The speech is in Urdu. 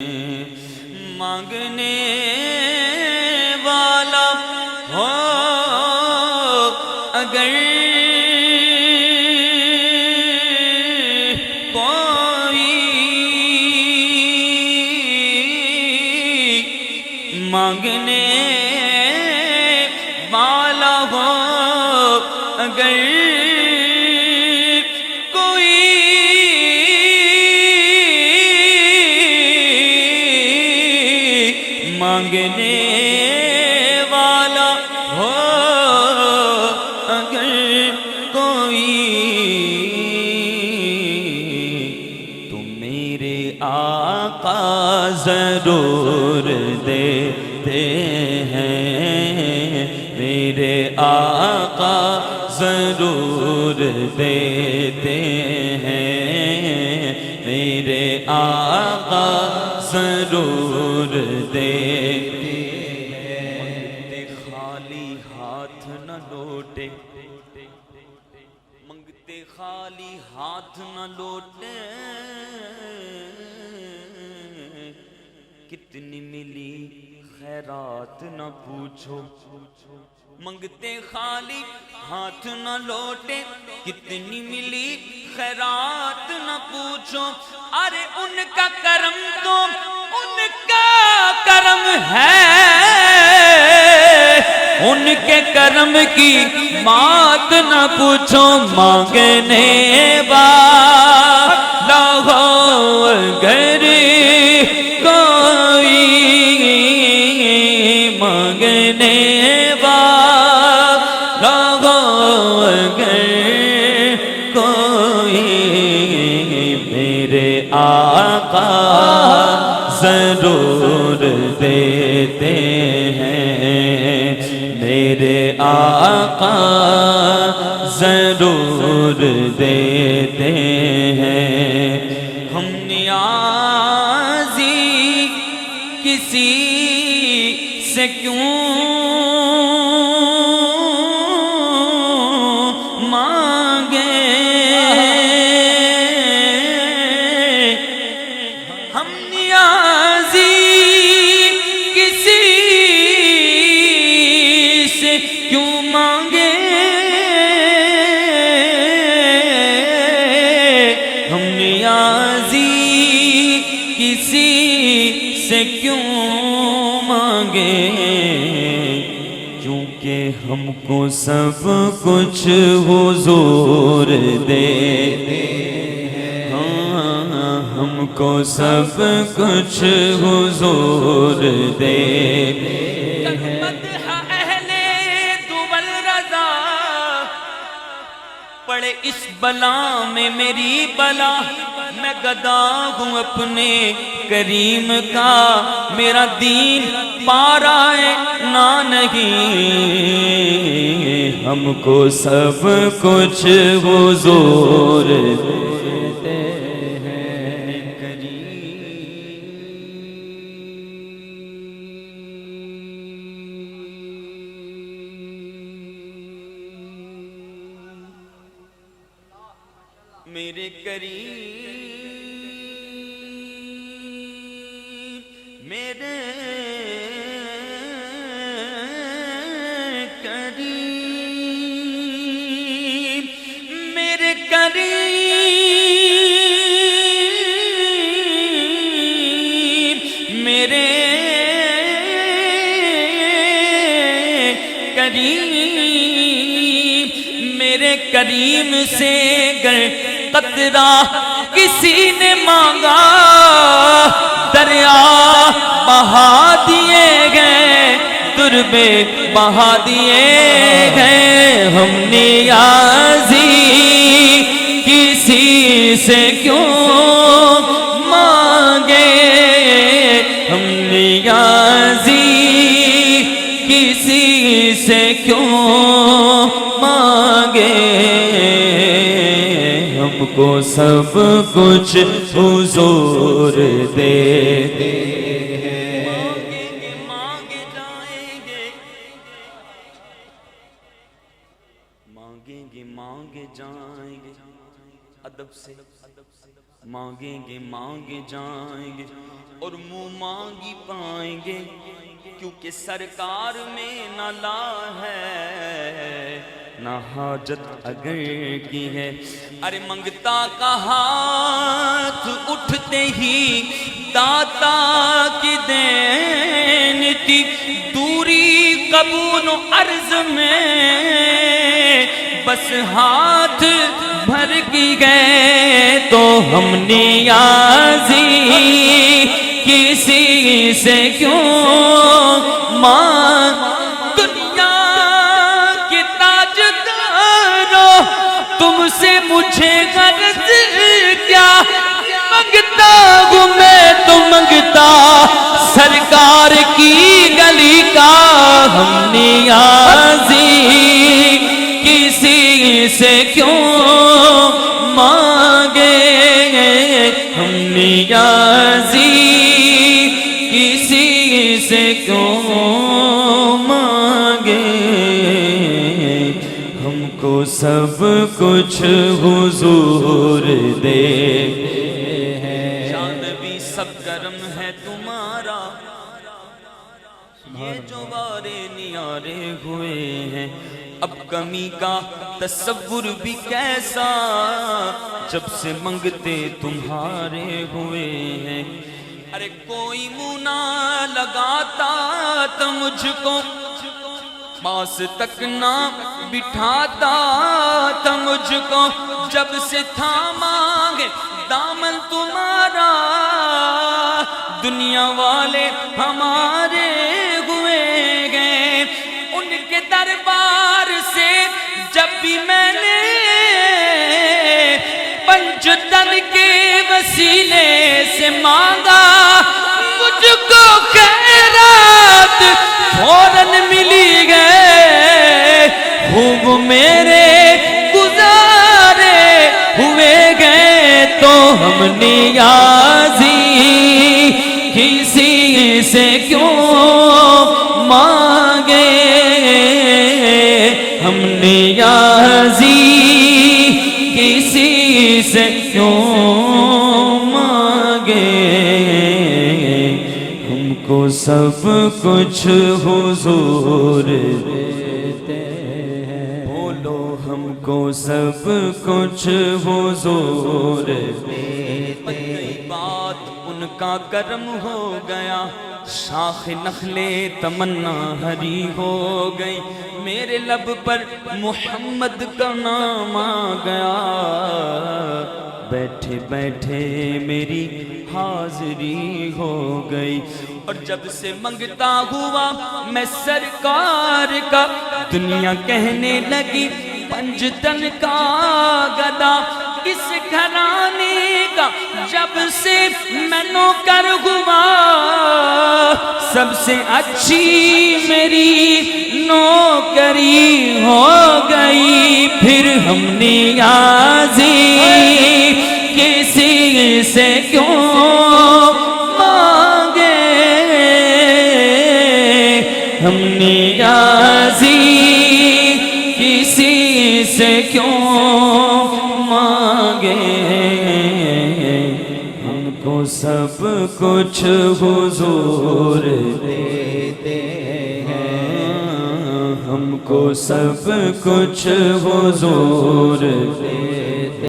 مانگنے والا ہو اگر کوئی، مانگنے والا ہو اگر مانگنے والا ہو اگر کوئی، تو میرے آقا ضرور دیتے ہیں، میرے آقا ضرور دیتے ہیں، میرے آقا ضرور دیتے ہیں۔ خالی ہاتھ نہ لوٹے، منگتے خالی ہاتھ نہ لوٹے، کتنی ملی خیرات نہ پوچھو، منگتے خالی ہاتھ نہ لوٹے، کتنی ملی خیرات نہ پوچھو، ارے ان کا کرم تو ان کا کرم ہے، ان کے کرم کی بات نہ پوچھو، مانگنے والا ہو اگر کوئی، مانگنے والا ہو اگر کوئی، میرے آقا ضرور دیتے ہیں، میرے آقا ضرور دیتے ہیں۔ ہم نیازی کسی سے کیوں کیوں مانگے، ہم نیازی کسی سے کیوں مانگے، کیونکہ ہم کو سب کچھ حضور دیتے ہیں، ہم کو سب کچھ حضور دیتے ہیں۔ پڑے اس بلا میں میری بلا، میں گدا ہوں اپنے کریم کا، میرا دین پارا ہے نہ نہیں، ہم کو سب کچھ حضور دیتے ہیں کریم۔ میرے کریم، میرے کریم، میرے کریم، میرے کریم، میرے کریم سے گر قطرہ کسی نے مانگا، دریا بہا دیے گئے، دربے بہا دیے گئے، ہم نیازی کسی سے کیوں مانگے، ہم نیازی کسی سے کیوں مانگے، ہم کو سب کچھ حضور دیتے ہیں۔ مانگیں گے مانگے جائیں گے، مانگیں گے مانگے جائیں گے، ادب سے مانگیں گے مانگے جائیں گے اور منہ مانگی پائیں گے، کیونکہ سرکار میں نہ لا ہے نہ حاجت اگر کی ہے۔ ارے منگتا کا ہاتھ اٹھتے ہی داتا کی دین تھی، دوری قبول و عرض میں بس ہاتھ بھر کی گئے، تو ہم نیازی کسی سے کیوں مانگ۔ دنیا کے تاجدارو تم سے مجھے غرض کیا، منگتا ہوں میں تو منگتا سرکار کی گلی کا، ہم نیازی کسی سے کیوں مانگے، ہم نیازی کسی سے کیوں مانگے، ہم کو سب کچھ حضور دے ہیں، شان بھی سب کرم ہے تمہارا، یہ جو وارے نیارے ہوئے ہیں، اب کمی کا تصور بھی کیسا جب سے منگتے تمہارے ہوئے ہیں۔ ارے کوئی منہ نہ لگاتا تو مجھ کو پاس تک نہ بٹھاتا تو مجھ کو، جب سے تھاما گے دامن تمہارا دنیا والے ہمارے ہوئے گئے، ان کے دربار سے جب بھی میں نے پنج تن کے وسیلے سے مانگا، مجھ کو خیرات فوراً ملی گئے، خوب میرے گزارے ہوئے گئے، تو ہم نیازی کسی سے کیوں مانگے، ہم نیازی کسی سے کیوں مانگے، ہم کو سب کچھ حضور دیتے ہیں، بولو ہم کو سب کچھ حضور دیتے ہیں، بات ان کا کرم ہو گیا، شاخ نخلے تمنا ہری ہو گئی، میرے لب پر محمد کا نام آ گیا، بیٹھے بیٹھے میری حاضری ہو گئی، اور جب سے منگتا ہوا میں سرکار کا، دنیا کہنے لگی پنج تن کا گدا، اس گھرانے کا جب سے میں نوکر ہوا، سب سے اچھی میری نوکری ہو گئی، پھر ہم نیازی کسی سے کیوں مانگے، ہم نیازی کسی سے کیوں مانگے، ہم کو سب کچھ حضور دیتے ہیں، ہم کو سب کچھ حضور دیتے ہیں۔